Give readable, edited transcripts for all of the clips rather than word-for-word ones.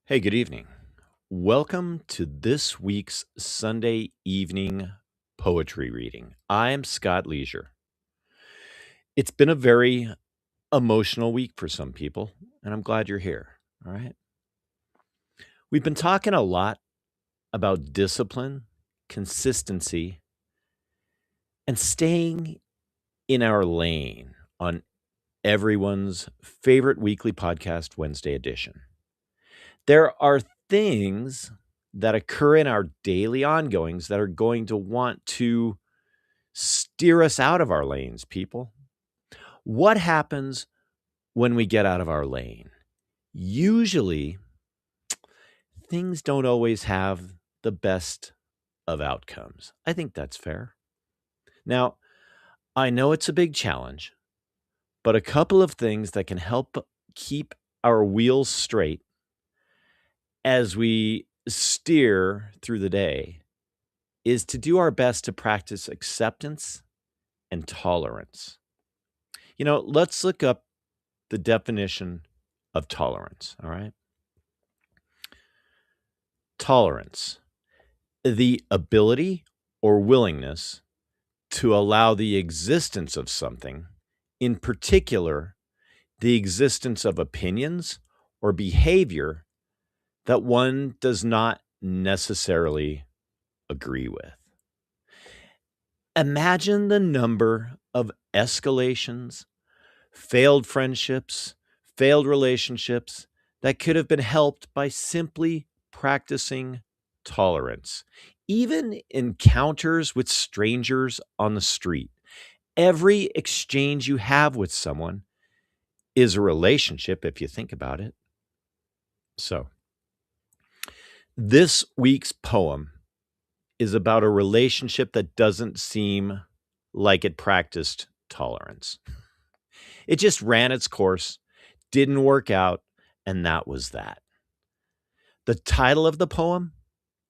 Hey, good evening. Welcome to this week's Sunday evening poetry reading. I'm Scott Leisure. It's been a very emotional week for some people, and I'm glad you're here. All right. We've been talking a lot about discipline, consistency, and staying in our lane on everyone's favorite weekly podcast, Wednesday edition. There are things that occur in our daily ongoings that are going to want to steer us out of our lanes, people. What happens when we get out of our lane? Usually, things don't always have the best of outcomes. I think that's fair. Now, I know it's a big challenge, but a couple of things that can help keep our wheels straight as we steer through the day is to do our best to practice acceptance and tolerance. Let's look up the definition of tolerance, all right? Tolerance, the ability or willingness to allow the existence of something, in particular, the existence of opinions or behavior that one does not necessarily agree with. Imagine the number of escalations, failed friendships, failed relationships that could have been helped by simply practicing tolerance. Even encounters with strangers on the street, every exchange you have with someone is a relationship if you think about it. So, this week's poem is about a relationship that doesn't seem like it practiced tolerance. It just ran its course, didn't work out, and that was that. The title of the poem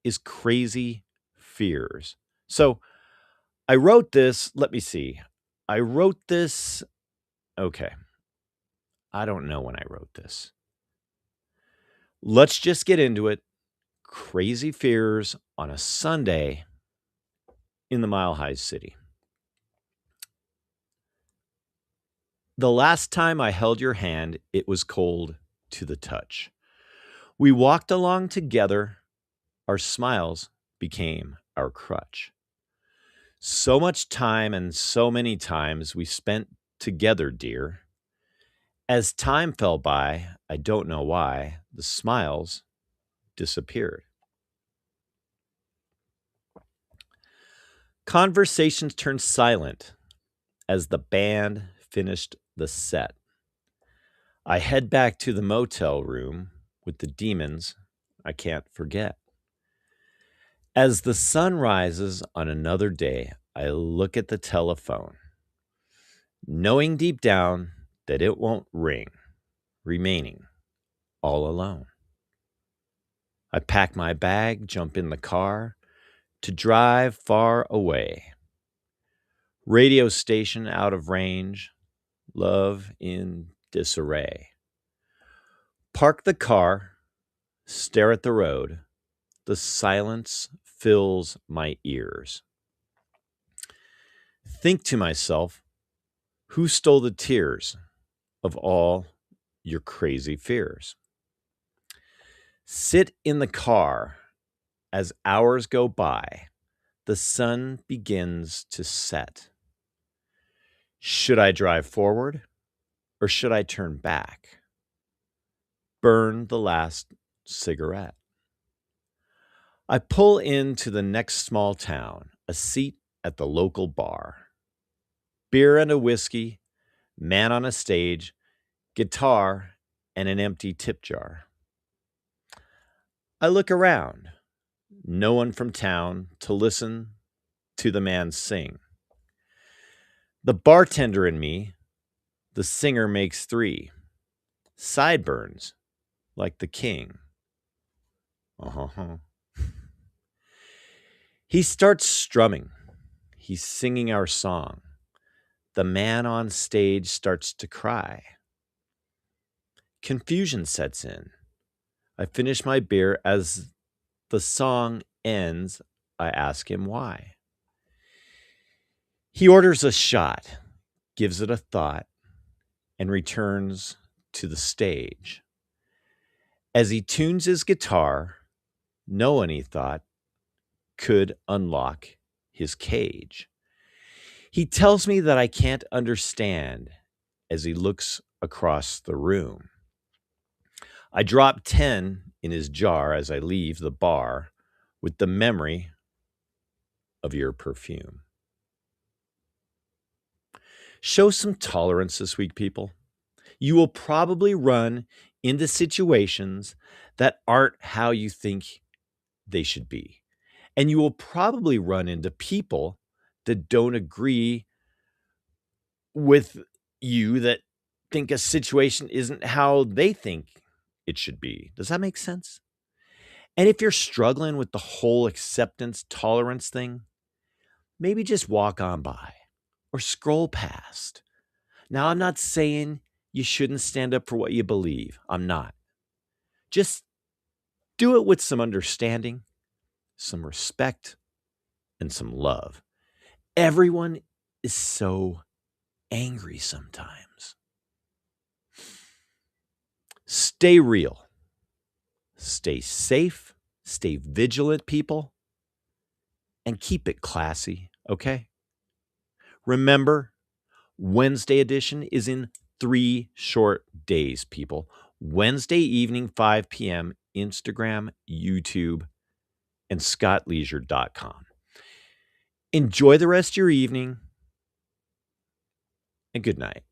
is Crazy Fears. So I wrote this, let me see. I wrote this, okay. I don't know when I wrote this. Let's just get into it. Crazy Fears on a Sunday in the Mile High City. The last time I held your hand, it was cold to the touch. We walked along together. Our smiles became our crutch. So much time and so many times we spent together, dear. As time fell by, I don't know why, the smiles disappeared. Conversations turned silent as the band finished the set. I head back to the motel room with the demons I can't forget. As the sun rises on another day, I look at the telephone, knowing deep down that it won't ring, remaining all alone. I pack my bag, jump in the car to drive far away. Radio station out of range, love in disarray. Park the car, stare at the road. The silence fills my ears. Think to myself, who stole the tears of all your crazy fears? Sit in the car as hours go by. The sun begins to set. Should I drive forward or should I turn back? Burn the last cigarette. I pull into the next small town, a seat at the local bar. Beer and a whiskey, man on a stage, guitar, and an empty tip jar. I look around. No one from town to listen to the man sing. The bartender and me, the singer makes three. Sideburns, like the king. Uh-huh. He starts strumming. He's singing our song. The man on stage starts to cry. Confusion sets in. I finish my beer. As the song ends, I ask him why. He orders a shot, gives it a thought, and returns to the stage. As he tunes his guitar, no one, he thought, could unlock his cage. He tells me that I can't understand as he looks across the room. I drop 10 in his jar as I leave the bar with the memory of your perfume. Show some tolerance this week, people. You will probably run into situations that aren't how you think they should be. And you will probably run into people that don't agree with you, that think a situation isn't how they think it should be. Does that make sense? And if you're struggling with the whole acceptance tolerance thing, maybe just walk on by or scroll past. Now, I'm not saying you shouldn't stand up for what you believe. I'm not. Just do it with some understanding, some respect, and some love. Everyone is so angry sometimes. Stay real. Stay safe. Stay vigilant, people. And keep it classy, okay? Remember, Wednesday edition is in 3 short days, people. Wednesday evening, 5 p.m., Instagram, YouTube, and scottleisure.com. Enjoy the rest of your evening, and good night.